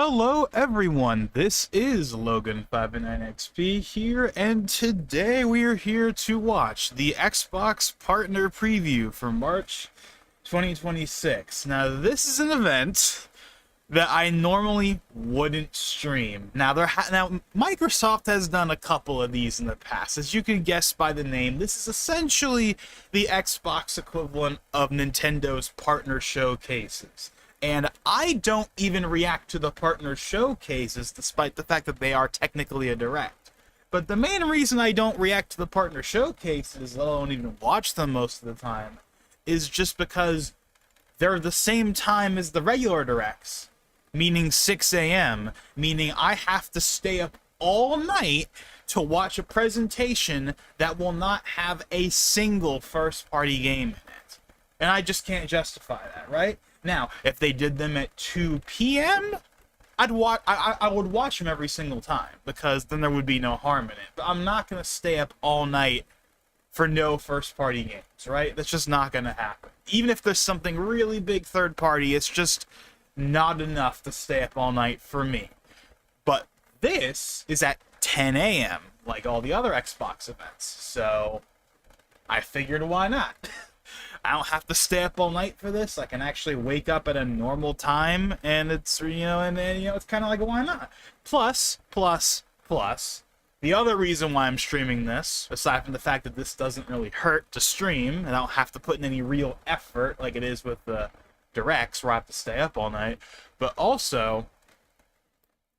Hello everyone, this is Logan59XP here, and today we are here to watch the Xbox Partner Preview for March 2026. Now this is an event that I normally wouldn't stream. Now Microsoft has done a couple of these in the past. As you can guess by the name, this is essentially the Xbox equivalent of Nintendo's partner showcases. And I don't even react to the partner showcases, despite the fact that they are technically a direct. But the main reason I don't react to the partner showcases, let alone even watch them most of the time, is just because they're the same time as the regular directs, meaning 6 a.m., meaning I have to stay up all night to watch a presentation that will not have a single first-party game in it. And I just can't justify that, right? Now, if they did them at 2 p.m., I would watch them every single time, because then there would be no harm in it. But I'm not going to stay up all night for no first-party games, right? That's just not going to happen. Even if there's something really big third-party, it's just not enough to stay up all night for me. But this is at 10 a.m., like all the other Xbox events, so I figured why not? I don't have to stay up all night for this. I can actually wake up at a normal time, and it's, it's kind of like, why not? Plus, the other reason why I'm streaming this, aside from the fact that this doesn't really hurt to stream, and I don't have to put in any real effort like it is with the directs where I have to stay up all night, but also,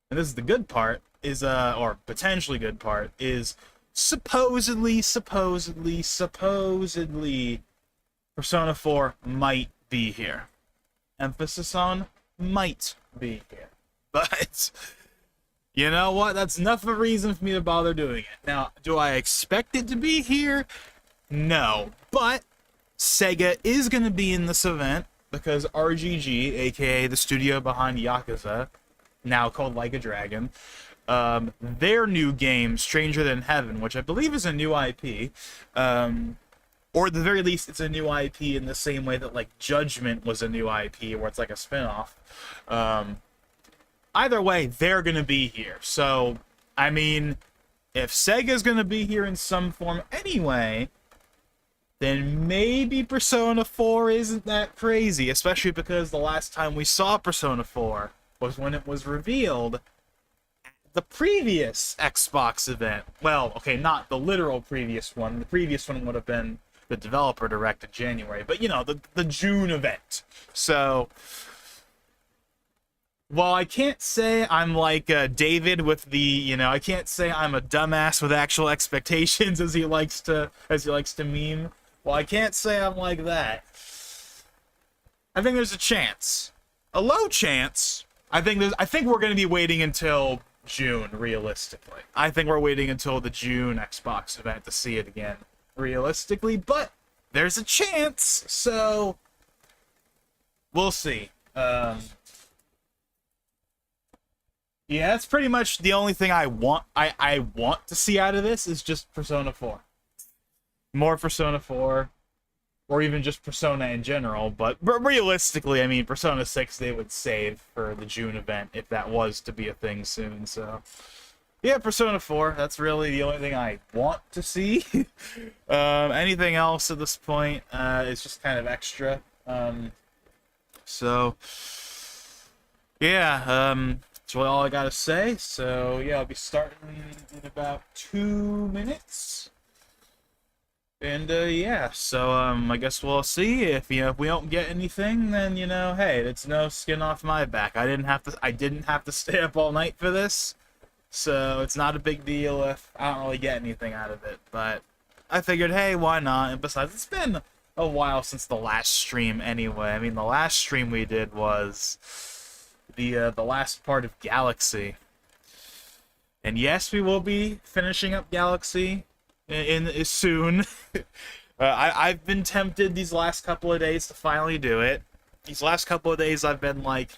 and this is the good part, is, or potentially good part, is supposedly, Persona 4 might be here. Emphasis on might be here. But, you know what? That's enough of a reason for me to bother doing it. Now, do I expect it to be here? No. But, Sega is going to be in this event, because RGG, aka the studio behind Yakuza, now called Like a Dragon, their new game, Stranger Than Heaven, which I believe is a new IP, or at the very least, it's a new IP in the same way that, like, Judgment was a new IP, where it's like a spin-off. Either way, they're going to be here. So, I mean, if Sega's going to be here in some form anyway, then maybe Persona 4 isn't that crazy, especially because the last time we saw Persona 4 was when it was revealed at the previous Xbox event. Well, okay, not the literal previous one. The previous one would have been the developer direct in January, but you know, the June event. So, while I can't say I'm like David with the, I can't say I'm a dumbass with actual expectations as he likes to meme. Well, I can't say I'm like that. I think there's a chance, a low chance. I think we're going to be waiting until June, realistically. I think we're waiting until the June Xbox event to see it again, realistically, but there's a chance, so we'll see. Yeah, that's pretty much the only thing I want to see out of this is just Persona 4. More Persona 4, or even just Persona in general, but realistically, I mean, Persona 6 they would save for the June event if that was to be a thing soon, so yeah, Persona 4, that's really the only thing I want to see. Anything else at this point is just kind of extra. So, yeah, that's really all I gotta say. So, yeah, I'll be starting in about 2 minutes. And, yeah, so, I guess we'll see. If we don't get anything, then, hey, it's no skin off my back. I didn't have to stay up all night for this. So, it's not a big deal if I don't really get anything out of it, but I figured, hey, why not? And besides, it's been a while since the last stream anyway. I mean, the last stream we did was the last part of Galaxy. And yes, we will be finishing up Galaxy in soon. I've been tempted these last couple of days to finally do it. These last couple of days I've been like,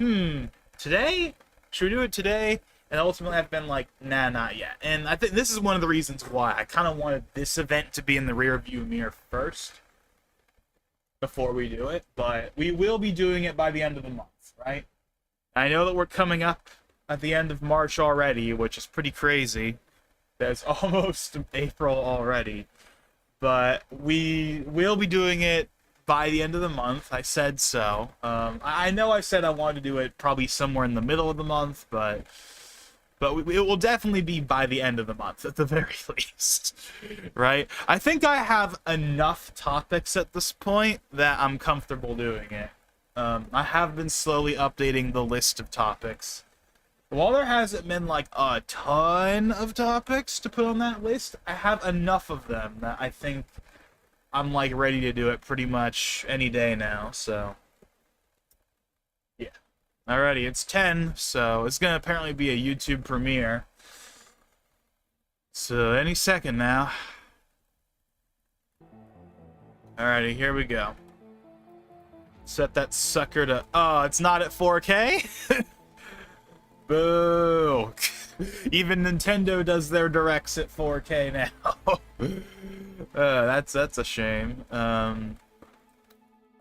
today? Should we do it today? And ultimately, I've been like, nah, not yet. And I think this is one of the reasons why. I kind of wanted this event to be in the rearview mirror first before we do it. But we will be doing it by the end of the month, right? I know that we're coming up at the end of March already, which is pretty crazy. That's almost April already. But we will be doing it by the end of the month. I said so. I know I said I wanted to do it probably somewhere in the middle of the month, but it will definitely be by the end of the month at the very least, right? I think I have enough topics at this point that I'm comfortable doing it. I have been slowly updating the list of topics. While there hasn't been like a ton of topics to put on that list, I have enough of them that I think I'm like ready to do it pretty much any day now, so yeah. Alrighty, it's 10, so it's gonna apparently be a YouTube premiere. So any second now. Alrighty, here we go. Set that sucker to... Oh, it's not at 4K? Boo! Even Nintendo does their directs at 4K now. That's a shame. I'm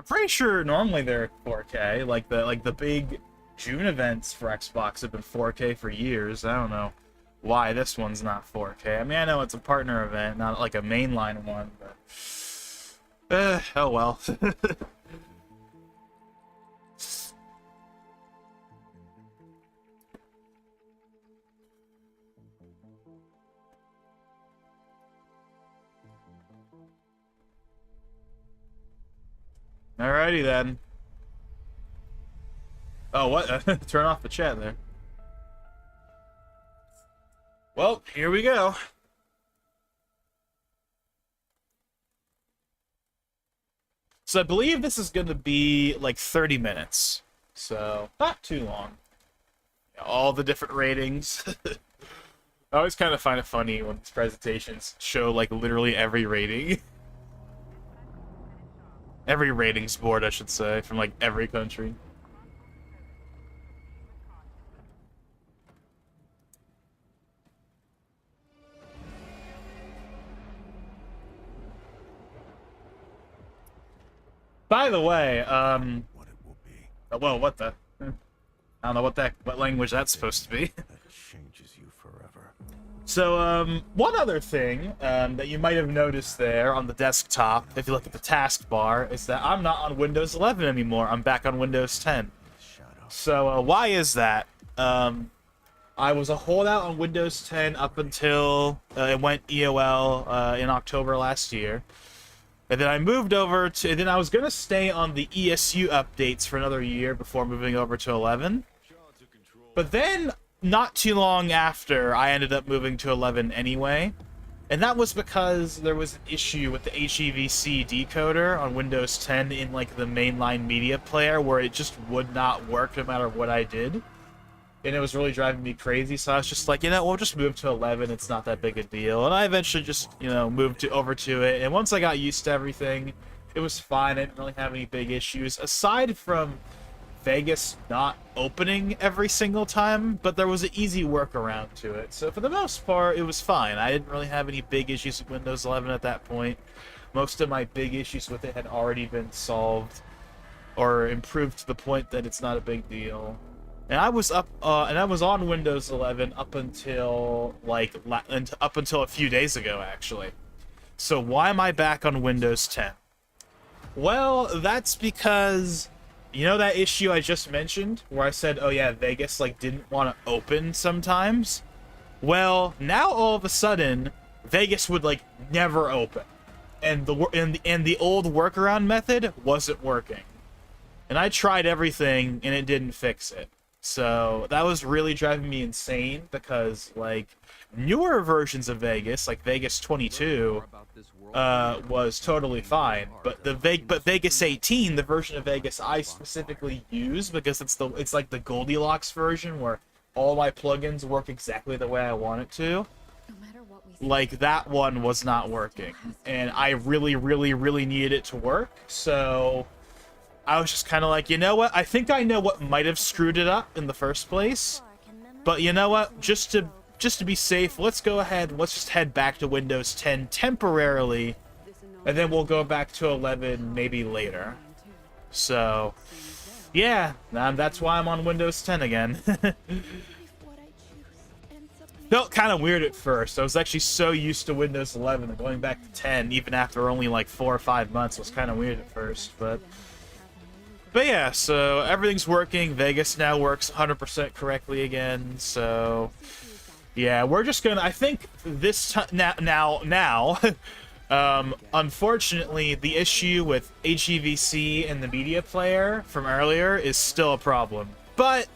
pretty sure normally they're 4K. Like the big June events for Xbox have been 4K for years. I don't know why this one's not 4K. I mean, I know it's a partner event, not like a mainline one, but oh well. Alrighty then. Oh, what? Turn off the chat there. Well, here we go. So I believe this is going to be like 30 minutes. So, not too long. All the different ratings. I always kind of find it funny when these presentations show like literally every rating. Every ratings board, I should say, from like every country. By the way, what it will be. well, what the? I don't know what language that's supposed to be. That changes you forever. So, one other thing that you might have noticed there on the desktop, if you look at the taskbar, is that I'm not on Windows 11 anymore. I'm back on Windows 10. So, why is that? I was a holdout on Windows 10 up until it went EOL in October last year. And then I moved over to... And then I was going to stay on the ESU updates for another year before moving over to 11. But then, not too long after, I ended up moving to 11 anyway. And that was because there was an issue with the HEVC decoder on Windows 10 in, like, the mainline media player where it just would not work no matter what I did. And it was really driving me crazy, so I was just like, you know, we'll just move to 11, it's not that big a deal. And I eventually just, you know, moved over to it, and once I got used to everything, it was fine. I didn't really have any big issues, aside from Vegas not opening every single time, but there was an easy workaround to it. So for the most part, it was fine. I didn't really have any big issues with Windows 11 at that point. Most of my big issues with it had already been solved, or improved to the point that it's not a big deal. And I was on Windows 11 up until up until a few days ago, actually. So why am I back on Windows 10? Well, that's because, you know that issue I just mentioned where I said, oh yeah, Vegas like didn't want to open sometimes? Well, now all of a sudden, Vegas would like never open, and the old workaround method wasn't working. And I tried everything, and it didn't fix it. So that was really driving me insane, because like newer versions of Vegas, like Vegas 22, was totally fine. But Vegas 18, the version of Vegas I specifically use because it's like the Goldilocks version where all my plugins work exactly the way I want it to. Like that one was not working, and I really, really, really needed it to work. So I was just kind of like, you know what? I think I know what might have screwed it up in the first place. But you know what? Just to be safe, let's go ahead. Let's just head back to Windows 10 temporarily, and then we'll go back to 11 maybe later. So, yeah, that's why I'm on Windows 10 again. Felt kind of weird at first. I was actually so used to Windows 11 and going back to 10, even after only like 4 or 5 months, was kind of weird at first. But yeah, so everything's working. Vegas now works 100% correctly again. So yeah, we're just gonna. I think this time now. Unfortunately, the issue with HEVC and the media player from earlier is still a problem. But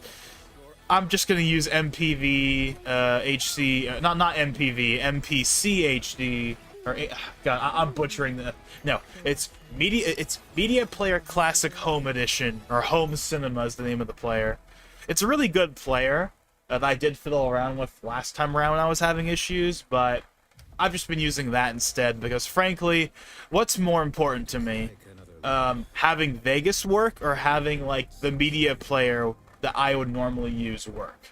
I'm just gonna use MPV HC, not MPV, MPC HD, or God, I'm butchering the. No, it's Media Player Classic Home Edition, or Home Cinema is the name of the player. It's a really good player that I did fiddle around with last time around when I was having issues, but I've just been using that instead because, frankly, what's more important to me, having Vegas work or having like the media player that I would normally use work?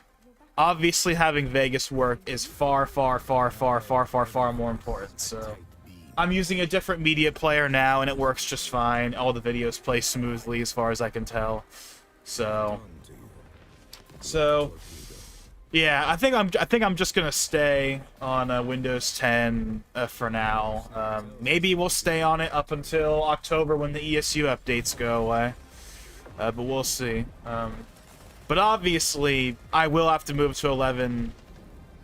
Obviously, having Vegas work is far more important. So I'm using a different media player now, and it works just fine. All the videos play smoothly as far as I can tell. So yeah, I think I'm just gonna stay on Windows 10 for now. Maybe we'll stay on it up until October when the ESU updates go away. But we'll see. But obviously, I will have to move to 11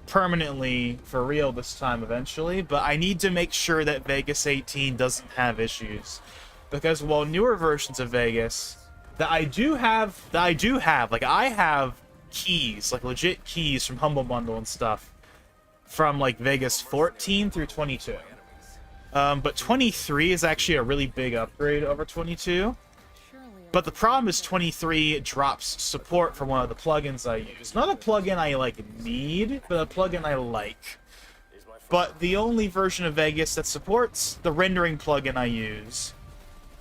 permanently for real this time eventually. But I need to make sure that Vegas 18 doesn't have issues, because while newer versions of Vegas that I do have, like I have keys, like legit keys from Humble Bundle and stuff from like Vegas 14 through 22. But 23 is actually a really big upgrade over 22. But the problem is 23 drops support for one of the plugins I use. Not a plugin I like need, but a plugin I like. But the only version of Vegas that supports the rendering plugin I use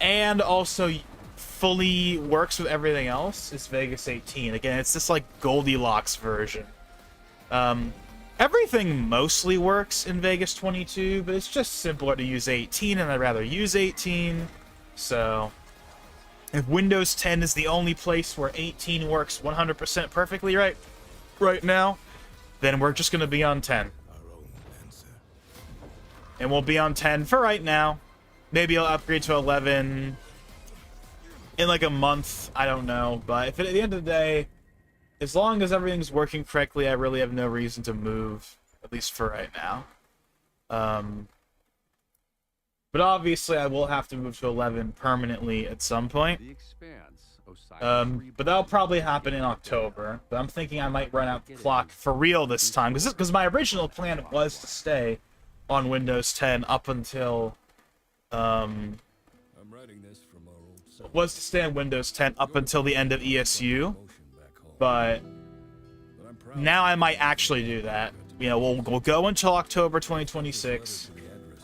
and also fully works with everything else is Vegas 18. Again, it's this like Goldilocks version. Everything mostly works in Vegas 22, but it's just simpler to use 18, and I'd rather use 18. So if Windows 10 is the only place where 18 works 100% perfectly right now, then we're just going to be on 10. And we'll be on 10 for right now. Maybe I'll upgrade to 11 in like a month, I don't know. But if at the end of the day, as long as everything's working correctly, I really have no reason to move, at least for right now. But obviously, I will have to move to 11 permanently at some point. But that'll probably happen in October. But I'm thinking I might run out the clock for real this time, because my original plan was to stay on Windows 10 up until was to stay on Windows 10 up until the end of ESU. But now I might actually do that. You know, we'll go until October 2026.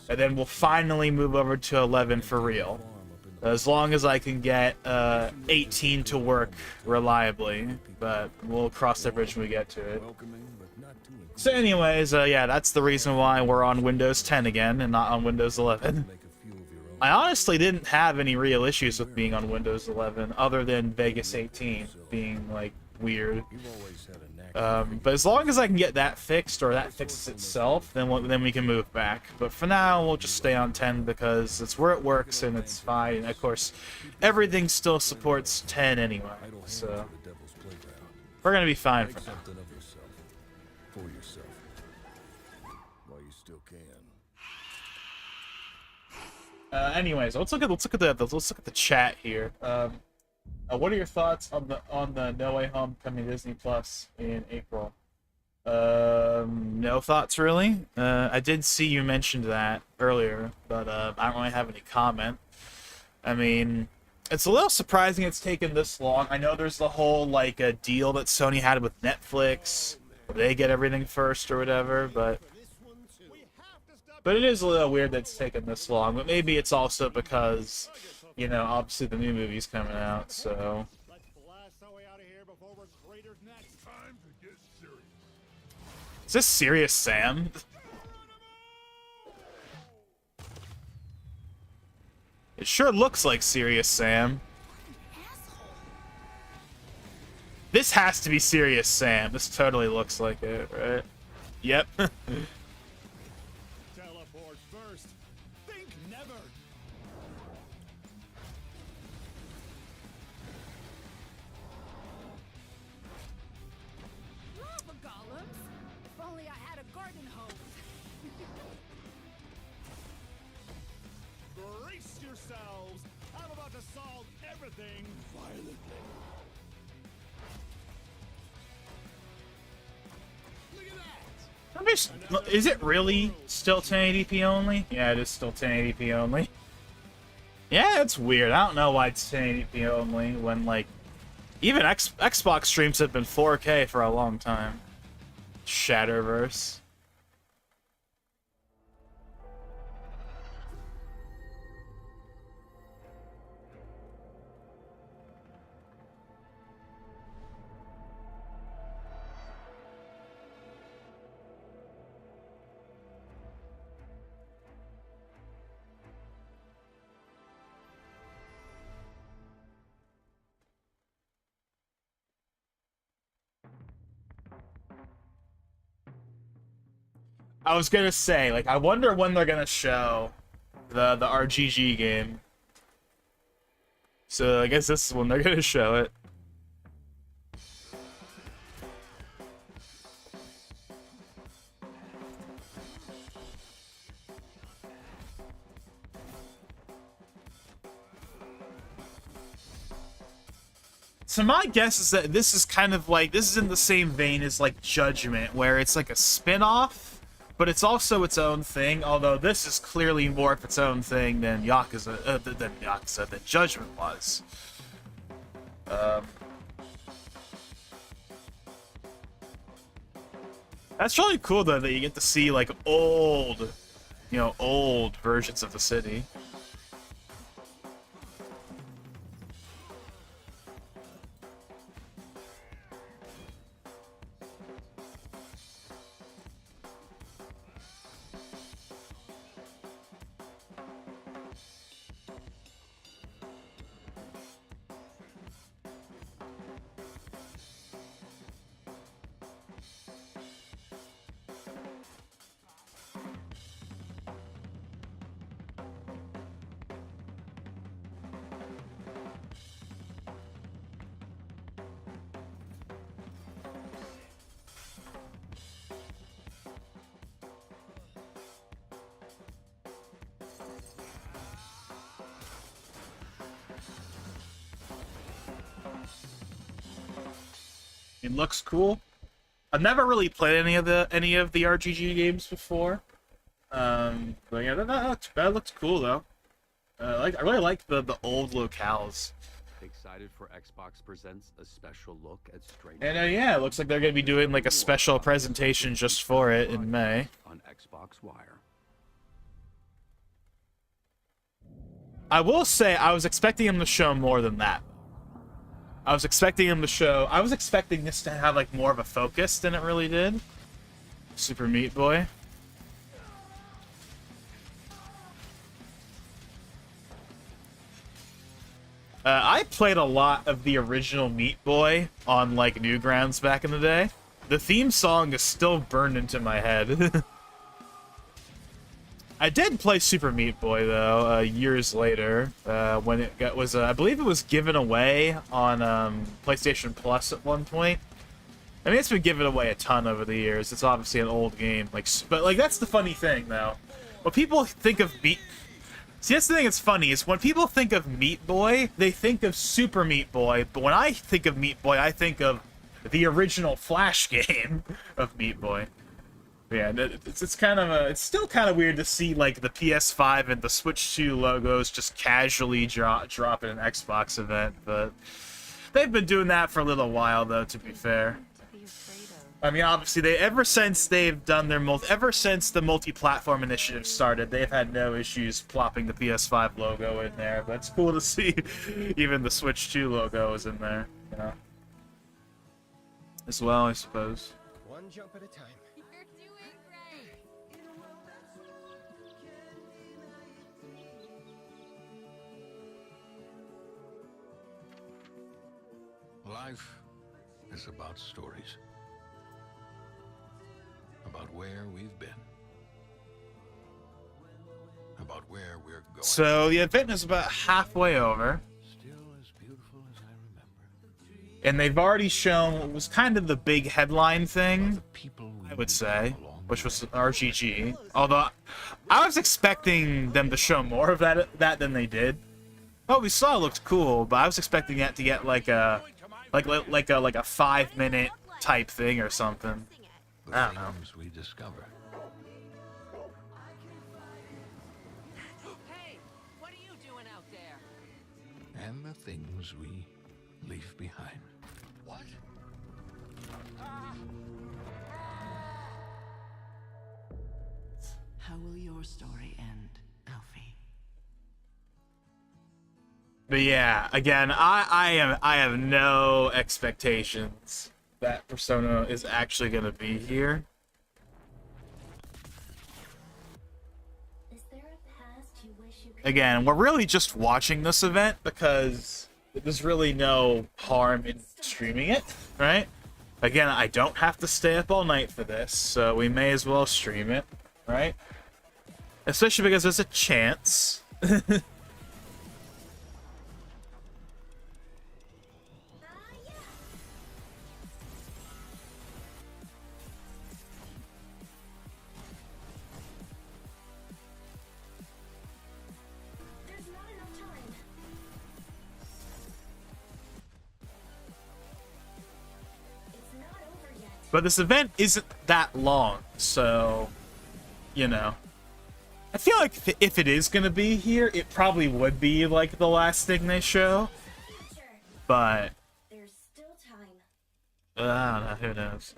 And then we'll finally move over to 11 for real. As long as I can get 18 to work reliably. But we'll cross that bridge when we get to it. So anyways, yeah, that's the reason why we're on Windows 10 again and not on Windows 11. I honestly didn't have any real issues with being on Windows 11 other than Vegas 18 being, like, weird. But as long as I can get that fixed, or that fixes itself, then we can move back. But for now, we'll just stay on 10 because it's where it works and it's fine. And of course, everything still supports 10 anyway, so we're gonna be fine for now. Anyways, let's look at the chat here. What are your thoughts on the No Way Home coming to Disney Plus in April? No thoughts really. I did see you mentioned that earlier, but I don't really have any comment. I mean, it's a little surprising it's taken this long. I know there's the whole like a deal that Sony had with Netflix, where they get everything first or whatever, but it is a little weird that it's taken this long. But maybe it's also because, you know, obviously the new movie's coming out, so. Is this Serious Sam? It sure looks like Serious Sam. This has to be Serious Sam. This totally looks like it, right? Yep. Teleport first. Think never. Lava golems? If only I had a garden hose. Brace yourselves. I'm about to solve everything violently. Look at that. Is it really still 1080p only? Yeah, it is still 1080p only. Yeah, it's weird. I don't know why it's 1080p only when, like, even Xbox streams have been 4K for a long time. Shatterverse. I was gonna say, like, I wonder when they're gonna show the RGG game. So I guess this is when they're gonna show it. So my guess is that this is kind of like, this is in the same vein as like Judgment, where it's like a spin-off, but it's also its own thing, although this is clearly more of its own thing than than Judgment was. That's really cool though that you get to see like old versions of the city. It looks cool. I've never really played any of the RGG games before. But yeah, that looked cool though. I really like the old locales. Excited for Xbox presents a special look at Stranger And yeah, it looks like they're gonna be doing like a special presentation just for it in May. on Xbox Wire. I will say I was expecting him to show more than that. I was expecting this to have like more of a focus than it really did. Super Meat Boy. I played a lot of the original Meat Boy on like Newgrounds back in the day. The theme song is still burned into my head. I did play Super Meat Boy though years later when it was I believe it was given away on PlayStation Plus at one point. I mean, it's been given away a ton over the years. It's obviously an old game, but like that's the funny thing though. When people think of See, that's the thing that's funny, is when people think of Meat Boy, they think of Super Meat Boy, but when I think of Meat Boy, I think of the original Flash game of Meat Boy. Yeah, it's still kind of weird to see like the PS5 and the Switch 2 logos just casually drop in an Xbox event, but they've been doing that for a little while though, to be fair. I mean, obviously, ever since the multi-platform initiative started, they've had no issues plopping the PS5 logo in there. But it's cool to see even the Switch 2 logo is in there, you know, as well, I suppose. One jump at a time. You're doing great. Life is about stories. About where we've been, about where we're going. So the event is about halfway over, Still as beautiful as I remember. and they've already shown what was kind of the big headline thing, People we I would meet say, along which the was way. RGG. Although I was expecting them to show more of that than they did. What we saw looked cool, but I was expecting it to get like a 5-minute type thing or something. The I don't know. things we discover. Hey, what are you doing out there? And the things we leave behind. What? How will your story end, Alfie? But yeah, again, I have no expectations that Persona is actually gonna be here. Is there a past you wish you could? Again, we're really just watching this event because there's really no harm in streaming it, right? Again, I don't have to stay up all night for this, so we may as well stream it, right? Especially because there's a chance. There's not enough time. It's not over yet. But this event isn't that long, so, you know. I feel like if it is gonna be here, it probably would be like the last thing they show. Future. But There's still time. I don't know, who knows.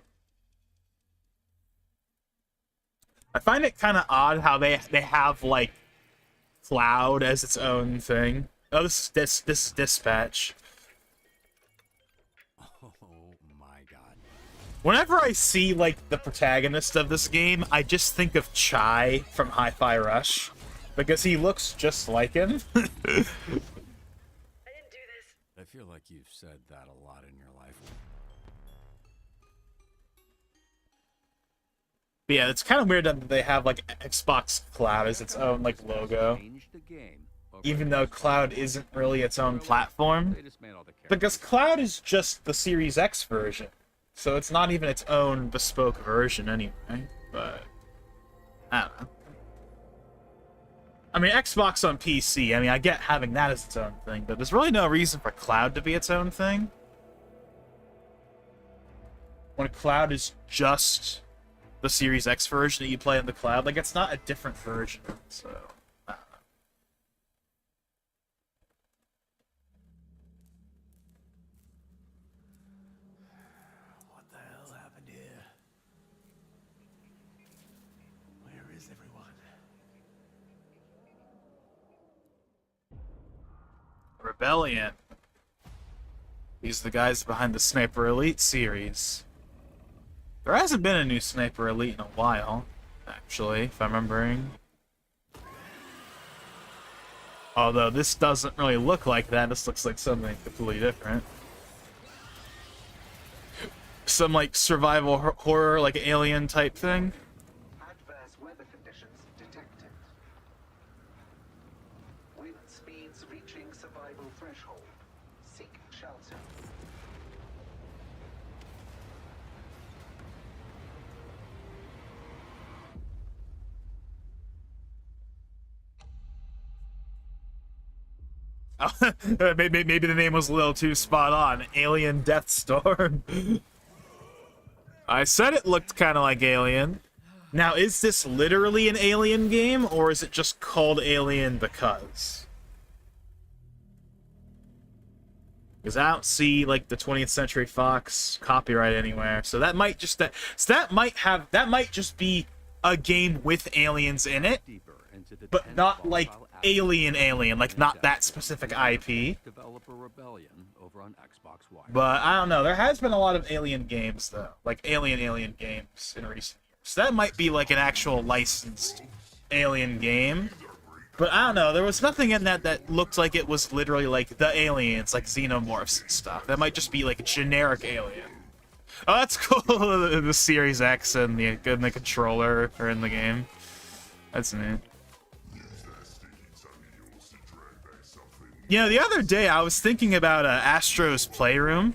I find it kind of odd how they have like Cloud as its own thing. Oh, this is Dispatch. Oh my god. Whenever I see like the protagonist of this game, I just think of Chai from Hi-Fi Rush because he looks just like him. I feel like you've said that a lot in your life. But yeah, it's kind of weird that they have like Xbox Cloud as its own like logo, Change the game over even though Cloud isn't really its own platform. They just made all the Because characters. Cloud is just the Series X version, so it's not even its own bespoke version anyway. But I don't know. I mean, Xbox on PC. I mean, I get having that as its own thing, but there's really no reason for Cloud to be its own thing. When Cloud is just the Series X version that you play on the cloud, like it's not a different version. So I don't know. What the hell happened here? Where is everyone? Rebellion. These are the guys behind the Sniper Elite series. There hasn't been a new Sniper Elite in a while, actually, if I'm remembering. Although this doesn't really look like that, this looks like something completely different. Some like survival horror, like alien type thing. Adverse weather conditions detected. Wind speeds reaching survival threshold. Seek shelter. Maybe the name was a little too spot on. Alien Death Storm. I said it looked kind of like Alien. Now, is this literally an Alien game, or is it just called Alien because? Because I don't see like the 20th Century Fox copyright anywhere, so that might just that might just be a game with aliens in it, Deeper into the but 10 not like volatile Alien, like not that specific IP. Developer Rebellion over on Xbox One. But I don't know. There has been a lot of Alien games though, like Alien games in recent years. So that might be like an actual licensed Alien game. But I don't know. There was nothing in that looked like it was literally like the aliens, like xenomorphs and stuff. That might just be like a generic Alien. Oh, that's cool. The Series X and the controller are in the game. That's neat. You know, the other day I was thinking about Astro's Playroom.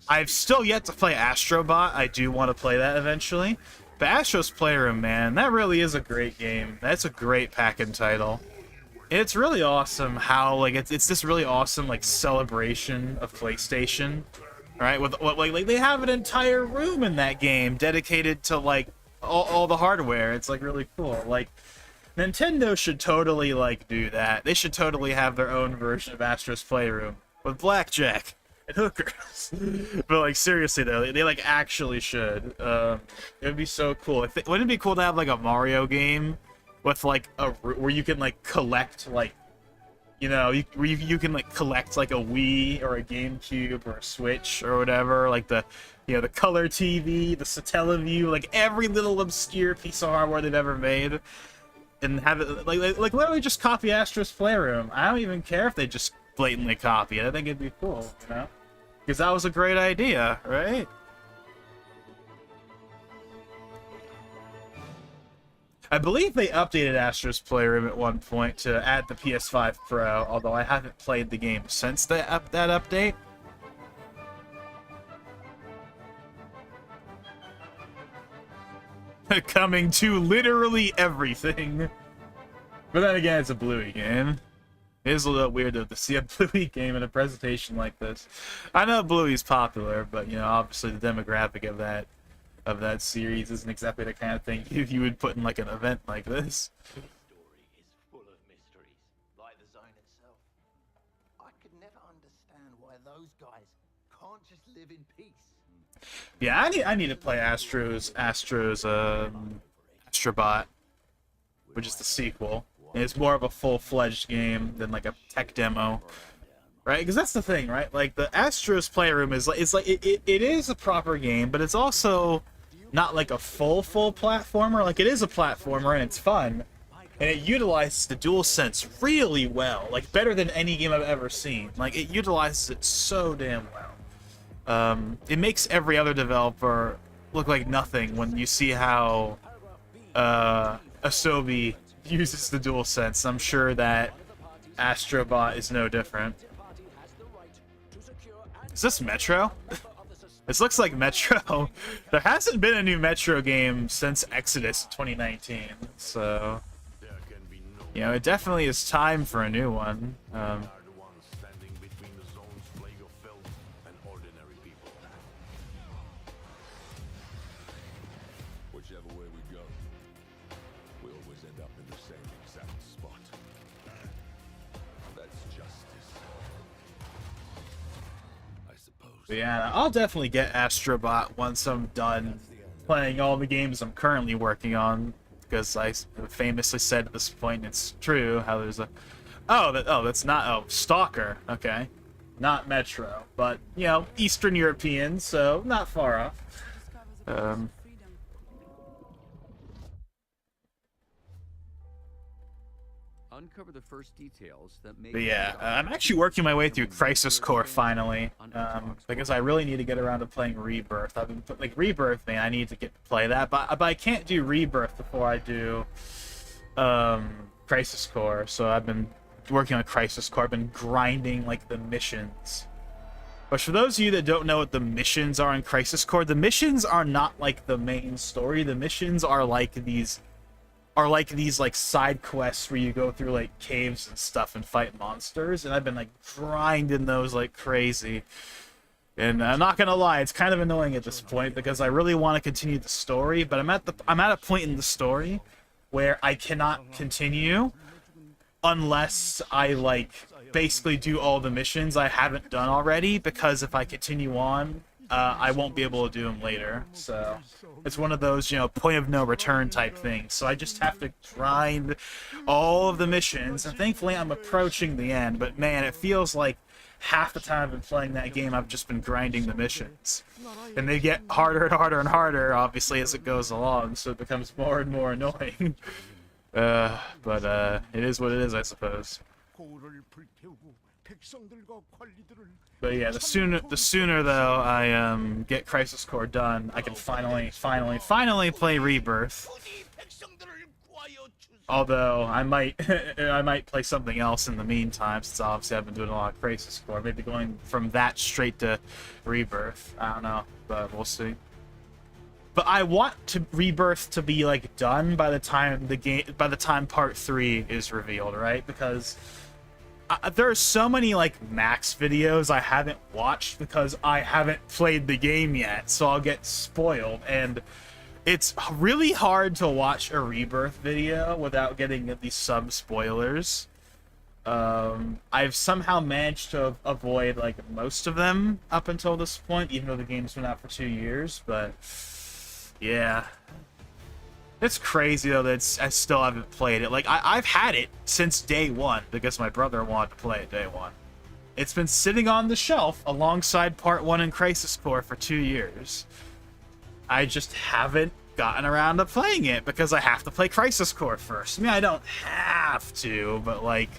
I've still yet to play Astrobot. I do want to play that eventually. But Astro's Playroom, man, that really is a great game. That's a great pack-in title. It's really awesome how, like, it's this really awesome, like, celebration of PlayStation, right? With like they have an entire room in that game dedicated to, like, all the hardware. It's, like, really cool. Like, Nintendo should totally, like, do that. They should totally have their own version of Astro's Playroom with blackjack and hookers. But, like, seriously, though, they like, actually should. It would be so cool. Wouldn't it be cool to have, like, a Mario game with, like, where you can, like, collect, like, you know, where you can, like, collect, like, a Wii or a GameCube or a Switch or whatever, like the, you know, the color TV, the Satellaview, like, every little obscure piece of hardware they've ever made, and have it, like literally just copy Astro's Playroom. I don't even care if they just blatantly copy it. I think it'd be cool, you know? Because that was a great idea, right? I believe they updated Astro's Playroom at one point to add the PS5 Pro, although I haven't played the game since that update. Coming to literally everything. But then again, it's a Bluey game. It is a little weird to see a Bluey game in a presentation like this. I know Bluey's popular, but, you know, obviously the demographic of that series isn't exactly the kind of thing you would put in, like, an event like this. The story is full of mysteries, like the zone itself. I could never understand why those guys can't just live in peace. Yeah, I need to play Astro's Astrobot, which is the sequel. And it's more of a full-fledged game than, like, a tech demo, right? Because that's the thing, right? Like, the Astro's Playroom is like it is a proper game, but it's also not like a full platformer. Like, it is a platformer and it's fun, and it utilizes the DualSense really well, like better than any game I've ever seen. Like, it utilizes it so damn well. It makes every other developer look like nothing when you see how Asobi uses the DualSense. I'm sure that Astrobot is no different. Is this Metro? This looks like Metro. There hasn't been a new Metro game since Exodus 2019, so, you know, it definitely is time for a new one. Whichever way we go, we always end up in the same exact spot. That's justice, I suppose. But yeah, I'll definitely get Astrobot once I'm done playing all the games I'm currently working on, because I famously said at this point, it's true, how there's a... that's not... Stalker. Okay. Not Metro, but, you know, Eastern European, so not far off. Uncover the first details that make. But yeah, I'm actually working my way through Crisis Core finally, because I really need to get around to playing Rebirth. I've been like Rebirth, man. I need to get to play that, but I can't do Rebirth before I do Crisis Core. So I've been working on Crisis Core. I've been grinding like the missions. But for those of you that don't know what the missions are in Crisis Core, the missions are not like the main story. The missions are like these like side quests where you go through like caves and stuff and fight monsters, and I've been like grinding those like crazy. And I'm not gonna lie, it's kind of annoying at this point because I really want to continue the story, but I'm at a point in the story where I cannot continue unless I like basically do all the missions I haven't done already, because if I continue on, I won't be able to do them later. So it's one of those, you know, point of no return type things. So I just have to grind all of the missions, and thankfully I'm approaching the end. But man, it feels like half the time I've been playing that game, I've just been grinding the missions, and they get harder and harder and harder, obviously, as it goes along. So it becomes more and more annoying. But it is what it is, I suppose. 백성들과 관리들을 But yeah, the sooner though I get Crisis Core done, I can finally play Rebirth. 부디 백성들을 구하여 주소서. Although I might I might play something else in the meantime, since obviously I've been doing a lot of Crisis Core. Maybe going from that straight to Rebirth. I don't know, but we'll see. But I want to Rebirth to be like done by the time Part 3 is revealed, right? Because there are so many like Max videos I haven't watched because I haven't played the game yet, so I'll get spoiled, and it's really hard to watch a Rebirth video without getting these sub spoilers. I've somehow managed to avoid like most of them up until this point, even though the game's been out for 2 years, but yeah. It's crazy though that I still haven't played it. Like I've had it since day one because my brother wanted to play it day one. It's been sitting on the shelf alongside Part 1 and Crisis Core for 2 years. I just haven't gotten around to playing it because I have to play Crisis Core first. I mean, I don't have to, but like,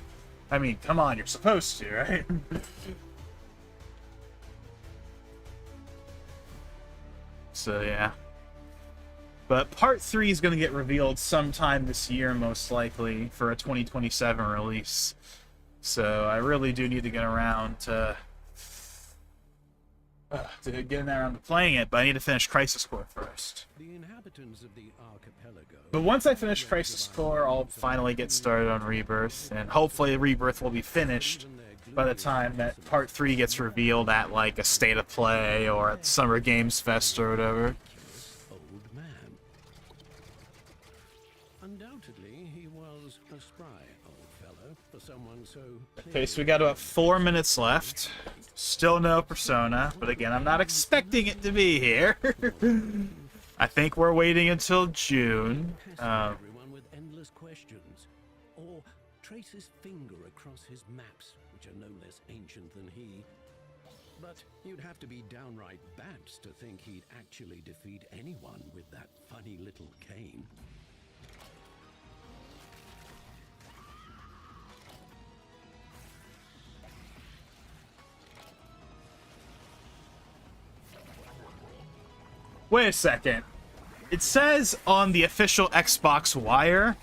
I mean, come on, you're supposed to, right? So yeah. But Part 3 is going to get revealed sometime this year, most likely, for a 2027 release. So I really do need to get around to playing it, but I need to finish Crisis Core first. The inhabitants of the archipelago. But once I finish Crisis Core, I'll finally get started on Rebirth, and hopefully Rebirth will be finished by the time that Part 3 gets revealed at like a State of Play or at Summer Games Fest or whatever. Old man. Undoubtedly, he was a spry old fellow for someone so. Okay, so we got about 4 minutes left. Still no Persona, but again, I'm not expecting it to be here. I think we're waiting until June. Everyone with endless questions, or trace his finger across his maps, which are no less ancient than he. But you'd have to be downright bats to think he'd actually defeat anyone with that funny little cane. Wait a second. It says on the official Xbox Wire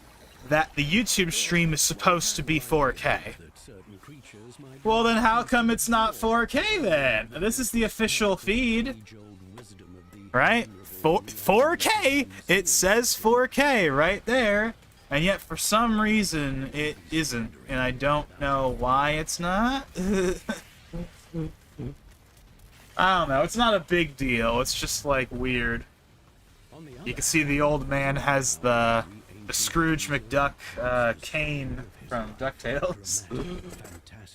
that the YouTube stream is supposed to be 4K. That certain creatures might Well, then how come it's not 4K then? This is the official feed, age-old wisdom of the right? 4K! It says 4K right there. And yet, for some reason, it isn't. And I don't know why it's not. I don't know. It's not a big deal. It's just, like, weird. You can see the old man has the Scrooge McDuck cane from DuckTales.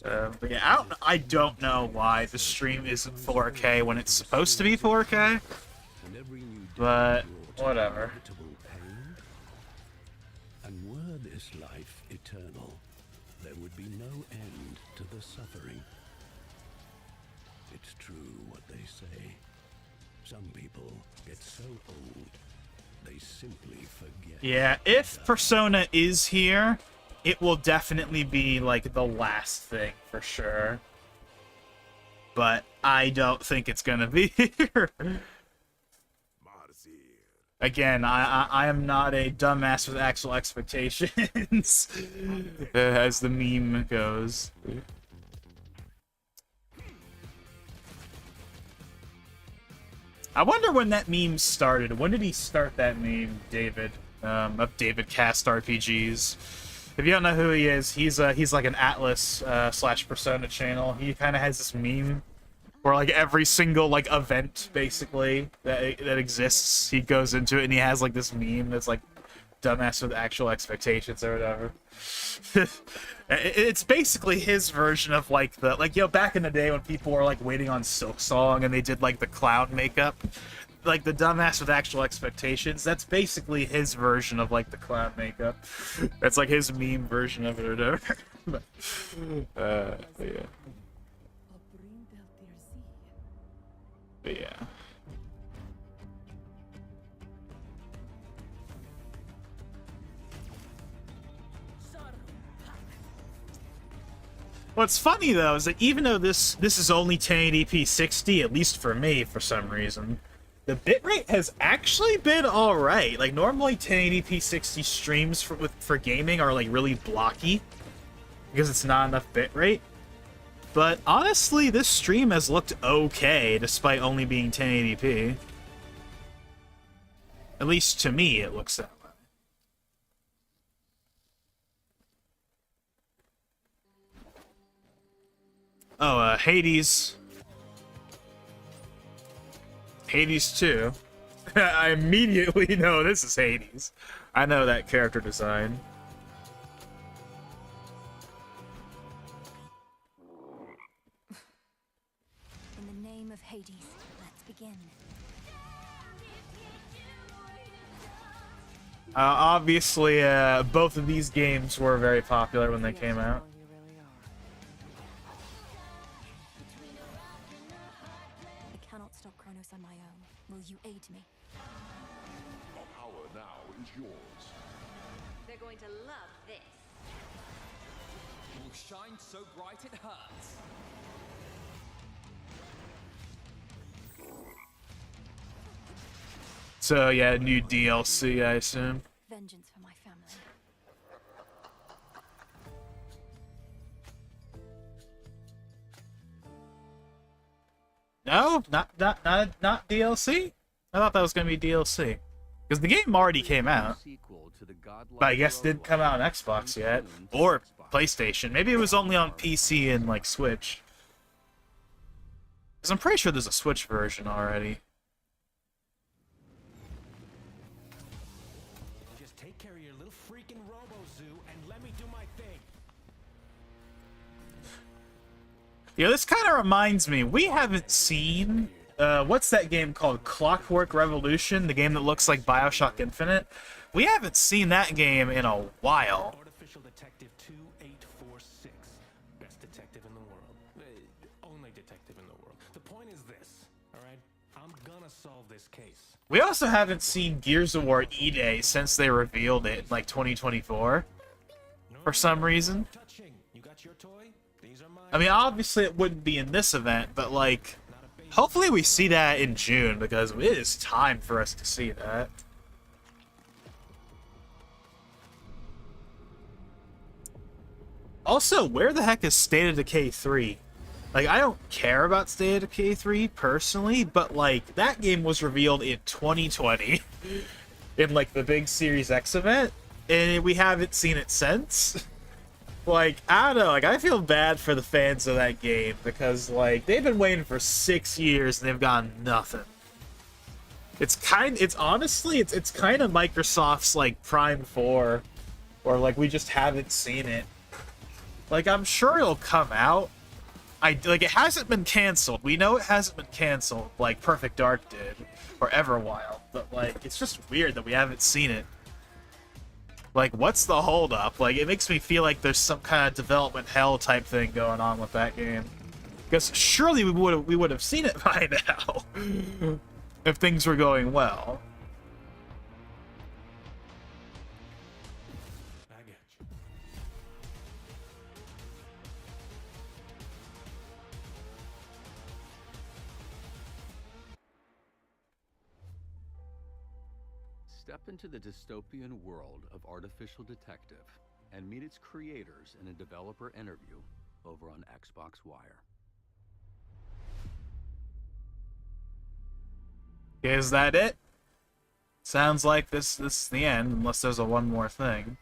But yeah, I don't know why the stream isn't 4K when it's supposed to be 4K. But whatever. And were this life eternal, there would be no end to the suffering. It's true what they say. Some people get so old, they simply forget. Yeah, if Persona is here, it will definitely be, like, the last thing, for sure. But I don't think it's gonna be here. Again, I am not a dumbass with actual expectations, as the meme goes. I wonder when that meme started. When did he start that meme, David? Of David Cast RPGs. If you don't know who he is, he's like an Atlas slash Persona channel. He kind of has this meme where like every single like event basically that exists, he goes into it and he has like this meme that's like dumbass with actual expectations or whatever. It's basically his version of like the back in the day when people were like waiting on Silk Song and they did like the clown makeup, like the dumbass with actual expectations. That's basically his version of like the clown makeup. That's like his meme version of it or whatever. Yeah. But yeah. What's funny though is that even though this is only 1080p 60, at least for me for some reason, the bitrate has actually been all right. Like normally 1080p 60 streams for gaming are like really blocky because it's not enough bitrate. But honestly, this stream has looked okay despite only being 1080p. At least to me, it looks that way. Oh, Hades. Hades 2. I immediately know this is Hades. I know that character design. In the name of Hades, let's begin. Obviously, both of these games were very popular when they came out. I cannot stop Kronos on my own. Will you aid me? Our power now is yours. They're going to love this. Will shine so bright it hurts. So yeah, new DLC, I assume. Vengeance for my family. No, not DLC. I thought that was gonna be DLC because the game already came out, but I guess didn't come out on Xbox yet or PlayStation. Maybe it was only on PC and like Switch. Because I'm pretty sure there's a Switch version already. Just take care of your little freaking Robo-Zoo and let me do my thing. Yeah, this kind of reminds me. We haven't seen what's that game called? Clockwork Revolution, the game that looks like BioShock Infinite. We haven't seen that game in a while. Artificial Detective 2846. Best detective in the world. Only detective in the world. The point is this, alright? I'm gonna solve this case. We also haven't seen Gears of War E-Day since they revealed it in like 2024 for some reason. Touching. You got your toy? These are mine. I mean, obviously it wouldn't be in this event, but like, hopefully we see that in June because it is time for us to see that. Also, where the heck is State of Decay 3? Like, I don't care about State of Decay 3 personally, but like, that game was revealed in 2020 in like the big Series X event, and we haven't seen it since. Like, I don't know, like, I feel bad for the fans of that game because, like, they've been waiting for 6 years and they've gotten nothing. It's kind of Microsoft's, like, Prime 4, or, like, we just haven't seen it. Like, I'm sure it'll come out. Like, it hasn't been canceled. We know it hasn't been canceled, like Perfect Dark did, or Everwild, but, like, it's just weird that we haven't seen it. Like, what's the holdup? Like, it makes me feel like there's some kind of development hell type thing going on with that game. Because surely we would have seen it by now if things were going well. I get you. Step into the dystopian world of Artificial Detective and meet its creators in a developer interview over on Xbox Wire. Is that it? Sounds like this is the end, unless there's a one more thing.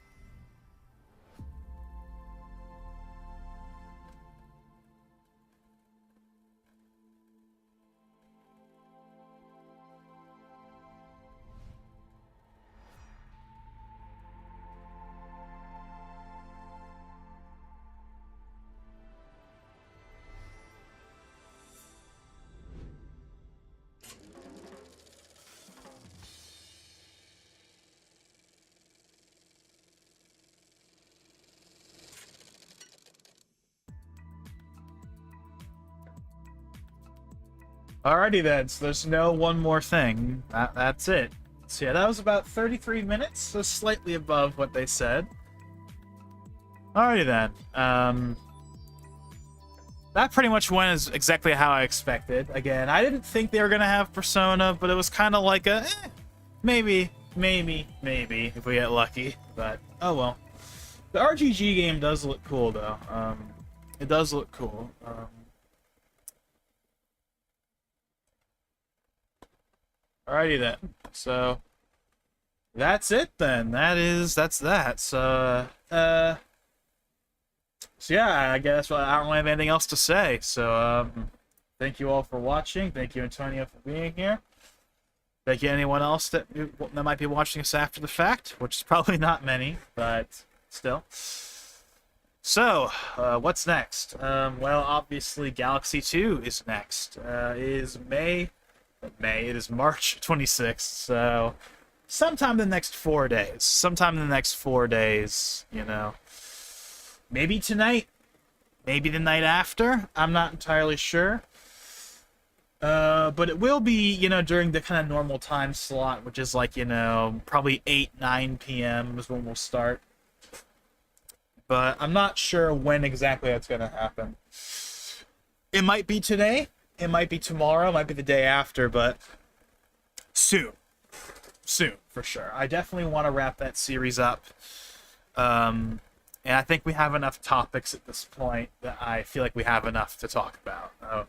Alrighty then, so there's no one more thing. That's it. So yeah, that was about 33 minutes, so slightly above what they said. Alrighty then. that pretty much went as exactly how I expected. Again, I didn't think they were gonna have Persona, but it was kind of like a maybe if we get lucky. But oh well. The RGG game does look cool though. It does look cool. Alrighty then. So that's it then. That's that. So so yeah, I guess I don't have anything else to say. So thank you all for watching. Thank you, Antonio, for being here. Thank you anyone else that might be watching us after the fact, which is probably not many, but still. So, what's next? Well, obviously, Galaxy 2 is next. It is It is March 26th, so sometime in the next 4 days. Sometime in the next 4 days, you know. Maybe tonight. Maybe the night after. I'm not entirely sure. But it will be, you know, during the kind of normal time slot, which is like, you know, probably 9 p.m. is when we'll start. But I'm not sure when exactly that's going to happen. It might be today. It might be tomorrow. It might be the day after, but soon. Soon, for sure. I definitely want to wrap that series up. And I think we have enough topics at this point that I feel like we have enough to talk about.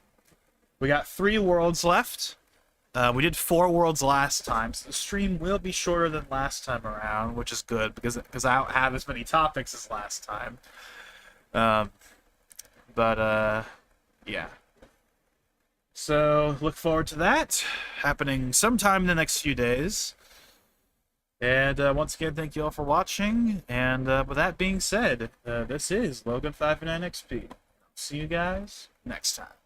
We got 3 worlds left. We did 4 worlds last time, so the stream will be shorter than last time around, which is good because I don't have as many topics as last time. Yeah. So look forward to that happening sometime in the next few days. And once again, thank you all for watching. And with that being said, this is Logan 509XP. See you guys next time.